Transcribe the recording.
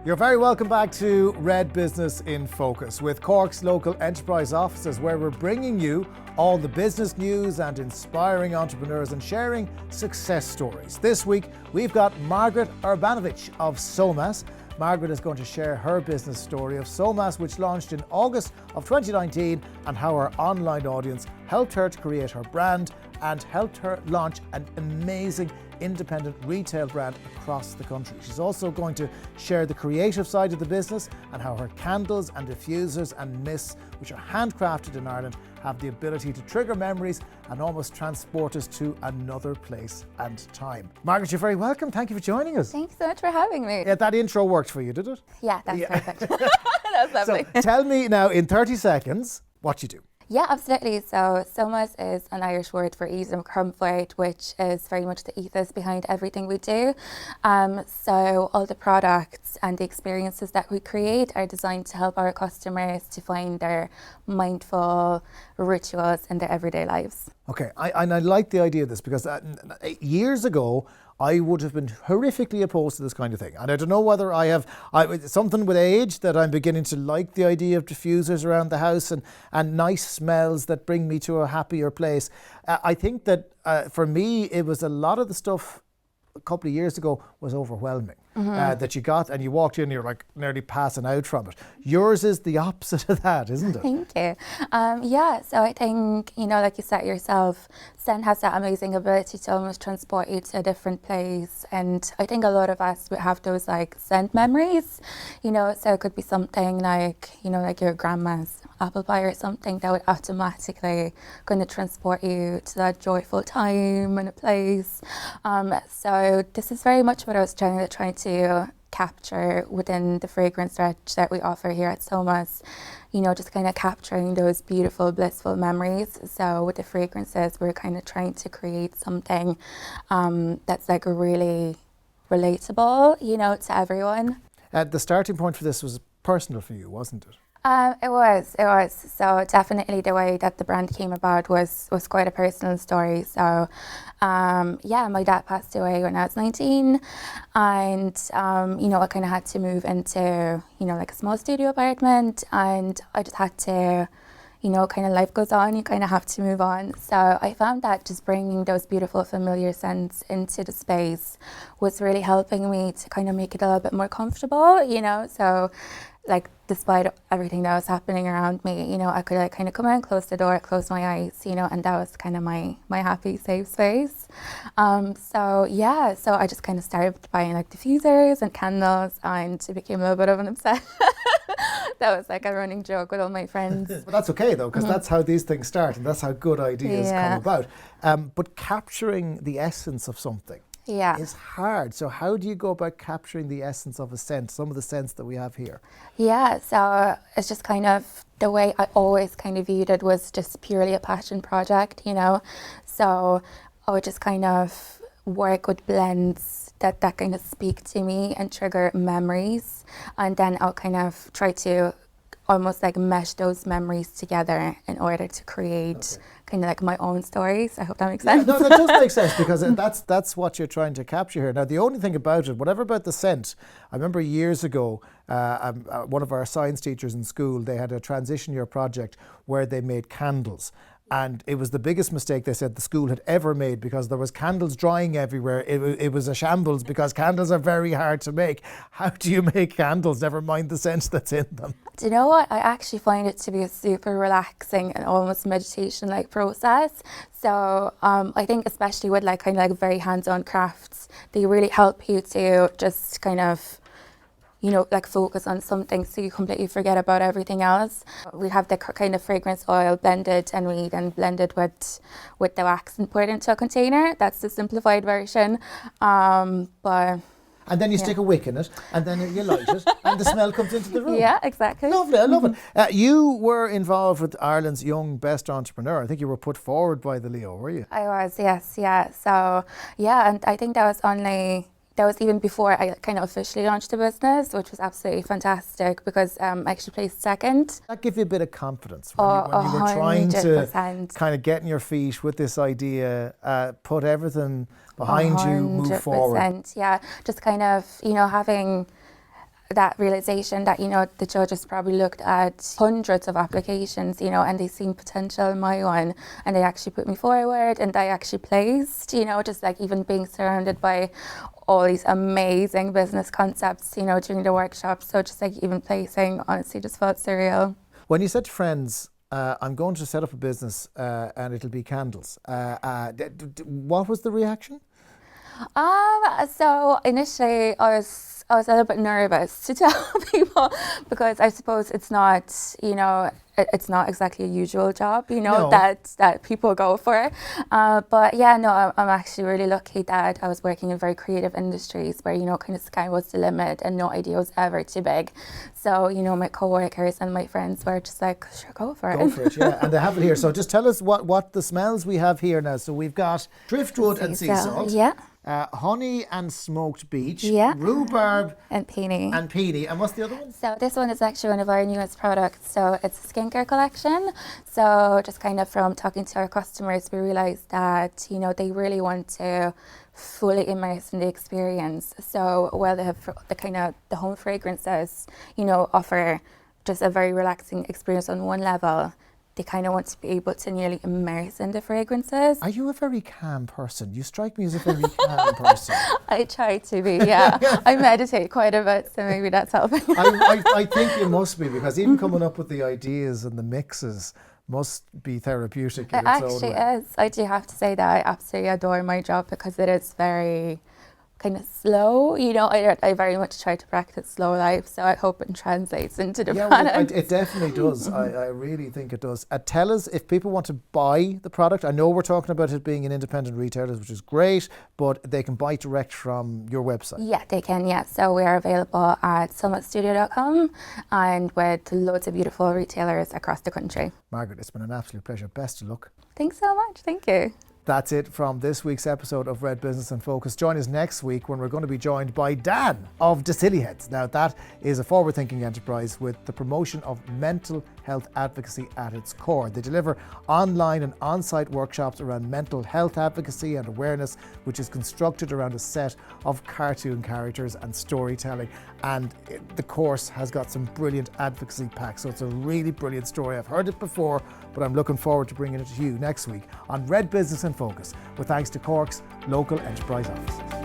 You're very welcome back to Red Business in Focus with Cork's local enterprise offices, where we're bringing you all the business news and inspiring entrepreneurs and sharing success stories. This week we've got Margaret Urbanowicz of Sómas. Margaret is going to share her business story of Sómas, which launched in August of 2019, and how her online audience helped her to create her brand and helped her launch an amazing independent retail brand across the country. She's also going to share the creative side of the business and how her candles and diffusers and mists, which are handcrafted in Ireland, have the ability to trigger memories and almost transport us to another place and time. Margaret, you're very welcome. Thank you for joining us. Thanks so much for having me. Yeah, that intro worked for you, did it? Yeah, that's perfect. That's lovely. So tell me now in 30 seconds what you do. Yeah, absolutely. So Sómas is an Irish word for ease and comfort, which is very much the ethos behind everything we do. So all the products and the experiences that we create are designed to help our customers to find their mindful rituals in their everyday lives. Okay, I like the idea of this because years ago, I would have been horrifically opposed to this kind of thing. And I don't know whether I have something with age that I'm beginning to like the idea of diffusers around the house and nice smells that bring me to a happier place. I think that for me, it was a lot of the stuff a couple of years ago was overwhelming. That you got and you walked in and you're like nearly passing out from it. Yours is the opposite of that, isn't it? Thank you. Yeah, so I think, like you said yourself, scent has that amazing ability to almost transport you to a different place. And I think a lot of us would have those like scent memories, so it could be something like, like your grandma's apple pie or something that would automatically kind of transport you to that joyful time and a place. So this is very much what I was trying to capture within the fragrance range that we offer here at Sómas, just kind of capturing those beautiful, blissful memories. So with the fragrances, we're kind of trying to create something that's like really relatable, to everyone. The starting point for this was personal for you, wasn't it? It was. So definitely the way that the brand came about was quite a personal story. So my dad passed away when I was 19, and I kind of had to move into like a small studio apartment, and I just had to kind of life goes on, you kind of have to move on. So I found that just bringing those beautiful familiar scents into the space was really helping me to kind of make it a little bit more comfortable, so like despite everything that was happening around me, I could like kind of come in, close the door, close my eyes, and that was kind of my happy, safe space. So I just kind of started buying like diffusers and candles, and it became a little bit of an obsession. That was like a running joke with all my friends. But that's okay though, because that's how these things start and that's how good ideas come about. But capturing the essence of something is hard. So how do you go about capturing the essence of a scent, some of the scents that we have here? Yeah, so it's just kind of the way I always kind of viewed it was just purely a passion project, So I would just kind of work with blends that kind of speak to me and trigger memories. And then I'll kind of try to almost like mesh those memories together in order to create kind of like my own stories. I hope that makes sense. No, that does make sense, because that's what you're trying to capture here. Now, the only thing about it, whatever about the scent, I remember years ago, one of our science teachers in school, they had a transition year project where they made candles. And it was the biggest mistake, they said, the school had ever made, because there was candles drying everywhere. It was a shambles, because candles are very hard to make. How do you make candles, never mind the scent that's in them? Do you know what? I actually find it to be a super relaxing and almost meditation-like process. So I think especially with like kind of like very hands-on crafts, they really help you to just kind of like focus on something so you completely forget about everything else. We have the kind of fragrance oil blended, and we then blend it with the wax and pour it into a container. That's the simplified version. And then you stick a wick in it, and then you light it, and the smell comes into the room. Yeah, exactly. Lovely, I love it. You were involved with Ireland's Young Best Entrepreneur. I think you were put forward by the Leo, were you? I was, yes, yeah. So, and I think that was even before I kind of officially launched the business, which was absolutely fantastic, because I actually placed second. That gave you a bit of confidence when you were trying to kind of get in your feet with this idea, put everything behind you, move forward. Yeah, just kind of, having that realization that, you know, the judges probably looked at hundreds of applications, you know, and they seen potential in my one, and they actually put me forward, and I actually placed, you know, just like even being surrounded by all these amazing business concepts, you know, during the workshop. So just like even placing honestly just felt surreal. When you said to friends, I'm going to set up a business and it'll be candles, what was the reaction? So initially I was a little bit nervous to tell people, because I suppose it's not, you know, it's not exactly a usual job, you know, that people go for. But yeah, no, I'm actually really lucky that I was working in very creative industries where, you know, kind of sky was the limit and no idea was ever too big. So, you know, my co-workers and my friends were just like, sure, go for it. Go for it, yeah. And they have it here. So just tell us what the smells we have here now. So we've got driftwood and sea salt. Yeah. Honey and smoked beech, Yeah. rhubarb and peony. And what's the other one? So this one is actually one of our newest products. So it's a skincare collection. So just kind of from talking to our customers, we realized that, you know, they really want to fully immerse in the experience. So while they have the home fragrances, you know, offer just a very relaxing experience on one level, they kind of want to be able to nearly immerse in the fragrances. Are you a very calm person? You strike me as a very calm person. I try to be, yeah. I meditate quite a bit, so maybe that's helping. I think you must be, because even coming up with the ideas and the mixes must be therapeutic in its own way. It actually is. I do have to say that I absolutely adore my job because it is very kind of slow, you know. I very much try to practice slow life, so I hope it translates into the product. Well, it definitely does. I really think it does. Tell us, if people want to buy the product, I know we're talking about it being an independent retailer, which is great, but they can buy direct from your website. Yeah, they can, yeah. So we are available at summitstudio.com and with loads of beautiful retailers across the country. Margaret, it's been an absolute pleasure. Best of luck. Thanks so much. Thank you. That's it from this week's episode of Red Business in Focus. Join us next week when we're going to be joined by Dan of the Silly Heads. Now, that is a forward-thinking enterprise with the promotion of mental health advocacy at its core. They deliver online and on-site workshops around mental health advocacy and awareness, which is constructed around a set of cartoon characters and storytelling. And the course has got some brilliant advocacy packs, so it's a really brilliant story. I've heard it before, but I'm looking forward to bringing it to you next week on Red Business in Focus, with thanks to Cork's local enterprise offices.